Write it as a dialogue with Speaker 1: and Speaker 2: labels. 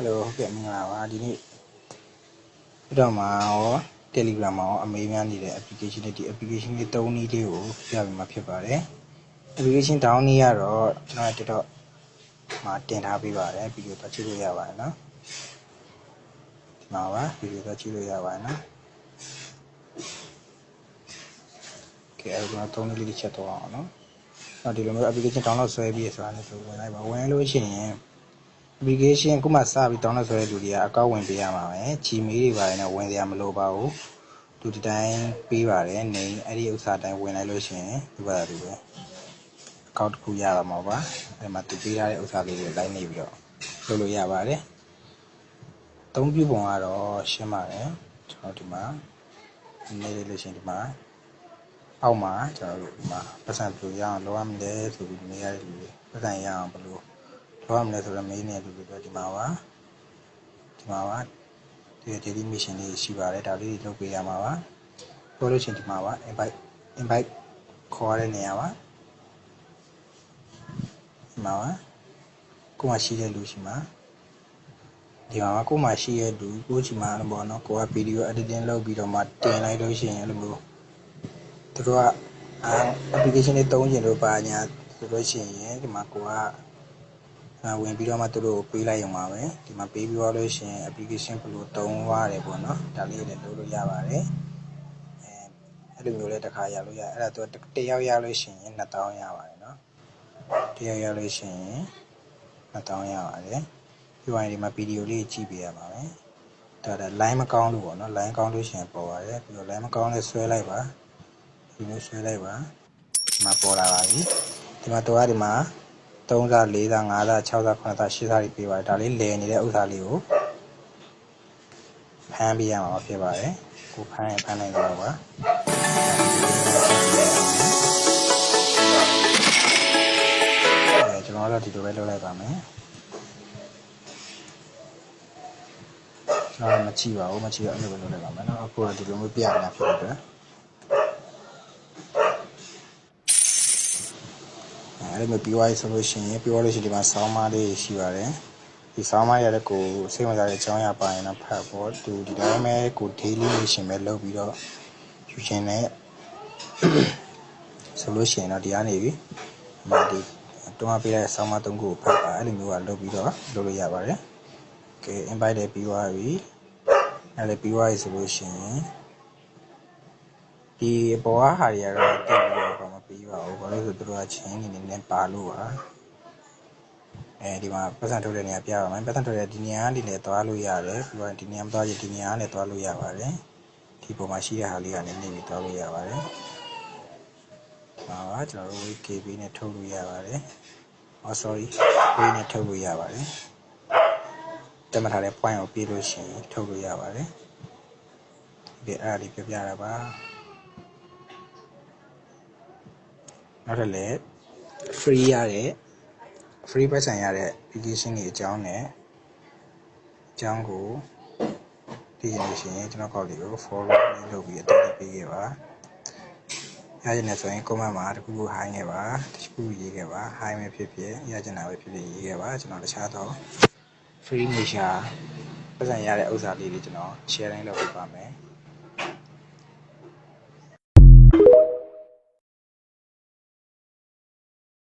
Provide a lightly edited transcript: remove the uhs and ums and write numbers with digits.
Speaker 1: Hello ဟုတ်ကဲ့မင်္ဂလာပါဒီနေ့တော့မှာရော Telegram မှာရောအမေးများနေတဲ့ application တွေဒီ application တွေ3နည်းလေးကိုပြပြမှာဖြစ်ပါတယ် application down နည်းကတော့ကျွန်တော်တော်မှာတင်ထားပေးပါတယ်ဗီဒီယိုတော့ကြည့်လို့ရပါတယ်နော်ဒီမှာပါဗီဒီယိုတော့ကြည့်လို့ရပါတယ်နော်ကဲအဲ့တော့3နည်းလေးချက်တော့အောင်နော်ဒီလိုမျိုး application download ဆွဲပြီးဆိုတာလည်းဆိုဝင်လိုက်ပါဝင်လို့ရှိရင်application ခုမှစပြီး download ဆွဲတဲ့လူတွေကအကောင့်ဝင်ပေးရမှာပဲ Gmail တွေပါတယ်နဲ့ဝင်စရာမလိုပါဘူးသူဒီတိုင်းပေးပါတယ်နေအဲ့ဒီဥစ္စာတိုင်းဝင်လိုက်လို့ရှိရင်ဒီပါတူပဲအကောင့်တစ်ခုရပါမှာပါအဲ့မှာသူပေးထားတဲ့ဥစ္စာလေးတွေလိုက်နေပြီးတော့လုပ်လို့ရပါတယ်အသုံးပြုပုံကတော့ရှင်းပါတယ်ကျွန်တော်ဒီမှာနေလို့ရှိရင်ဒီမှာအောက်မှာကျွန်တော်တို့ဒီမှာပတ်စံပြရအောင်လုပ်ရမယ်ဆိုပြီးနေရတဲ့လူတွေပတ်စံရအောင်ဘယ်လိုလုပ်ရမလဲဆိုတော့မေးနေတဲ့လူတွေဒီမှာပါဒီ daily mission လေးရှိပါတယ်ဒါလေးလုပ်ပေးရမှာပါပြောလို့ရှိရင်ဒီမှာပါ invite ခေါ်ရတဲ့နေရာပါဒီမှာပါကိုမှရှိတဲ့လူရှိမှာဒီမှာကိုမှရှိတဲ့လူကိုချီမှာပေါ့နော်ကိုက video editing လုပ်ပြီးတော့မှတင်လိုက်လို့ရှိရင်အဲ့လိုမျိုးသူတို့က application တွေသုံးကျင်လို့ပါညာဆိုလို့ရှိရင်ဒီမှာကိုကဝင်ပြီးတော့မှသူတို့ပေးလိုက်ရုံပါပဲဒီမှာပေးပြီးတော့လို့ရှိရင် application ဘယ်လိုသုံးရတယ်ပေါ့နော်ဒါလေးလည်းလုပ်လို့ရပါတယ်အဲ့လိုမျိုးလည်းတစ်ခါရလို့ရအဲ့ဒါသူတယောက်ရလို့ရှိရင်2000ရပါတယ်နော်တယောက်ရလို့ရှိရင်2000ရပါတယ်ပြီးရင်ဒီမှာဗီဒီယိုလေးကြည့်ပေးရပါမယ်ဒါ line မကောင်းလို့ပေါ့နော် line ကောင်းလို့ရှိရင်ပေါ်ပါတယ်ပြီးတော့ line မကောင်းလဲဆွဲလိုက်ပါဒီလိုဆွဲလိုက်ပါဒီမှာပေါ်လာပါပြီဒီမှာတော့ဒီမှာ3စား4စား5စား6စား9စား10စားတွေပေးပါတယ်ဒါလေးလဲနေတဲ့ဥစ္စာလေးကိုဖမ်းပေးရမှာဖြစ်ပါတယ်ကိုဖမ်းနိုင်တော့ပါကျွန်တော်တို့ဒီလိုပဲလုပ်လိုက်ပါမယ်ကျွန်တော်မချိပါဘူးမချိတော့အဲ့လိုပဲလုပ်လိုက်ပါမယ်နော်အခုတော့ဒီလိုမျိုးပြရတာဖြစ်တဲ့အတွက်အဲ့လိုမျိုးပြီးသွားပြီဆိုလို့ရှိရင်ဒီမှာဆောင်းမလေးရှိပါတယ်ဒီဆောင်းမရတဲ့ကိုစိတ်ဝင်စားတဲ့အကြောင်းအရာပါရင်တော့ဖတ်ဖို့သူဒီတိုင်းပဲကို daily mission ပဲလုပ်ပြီးတော့ယူရှင်နဲ့ဆိုလို့ရှိရင်တော့ဒီကနေပြီဒီတွန်းပေးတဲ့ဆောင်းမ3ခုကိုဖတ်ပါအဲ့လိုမျိုးကလုပ်ပြီးတော့လုပ်လို့ရပါတယ်ကဲ invite တွေပြီးသွားပြီအဲ့လေပြီးသွားပြီဆိုလို့ရှိရင်ဒီပေါ်ဟာတွေကတော့တက်ပြီးတော့မပြီးပါဘူးဘာလို့ဆိုသူတို့ကချင်းနေနေပါလို့ပါဒီမှာပတ်စံထုတ်တဲ့နေရာပြပါမယ်ပတ်စံထုတ်တဲ့ဒီနေရာကနေလည်းသွားလို့ရတယ်ပြီးတော့ဒီနေရာမသွားရင်ဒီနေရာကနေသွားလို့ရပါတယ်ဒီပေါ်မှာရှိတဲ့ဟာလေးကနေနေပြီးသွားလို့ရပါတယ်ဟာကျွန်တော်တို့ KB နဲ့ထုတ်လို့ရပါတယ်sorry ဝေးနဲ့ထုတ်လို့ရပါတယ်တက်မှတ်ထားတဲ့ point ကိုပြေးလို့ရှိရင်ထုတ်လို့ရပါတယ်ဒီအဲ့ဒါလေးပြပြတာပါနောက်ထပ်လည်း free ရတဲ့ free ပတ်စံရတဲ့ application တွေအကြောင်းနဲ့အကြောင်းကိုသိရလို့ရှိရင်ကျွန်တော်ကောက်လေးကို follow လုပ်ပြီးအတက်ပေးခဲ့ပါရချင်တယ်ဆိုရင် comment မှာတခုခု hi ခဲ့ပါတခုခုရေးခဲ့ပါ hi ပဲဖြစ်ဖြစ်ရချင်တာပဲဖြစ်ဖြစ်ရေးခဲ့ပါကျွန်တော်တခြားတော့ free နေရှာပတ်စံရတဲ့ဥစ္စာလေးတွေကျွန်တော် sharing လုပ်ပေးပါမယ်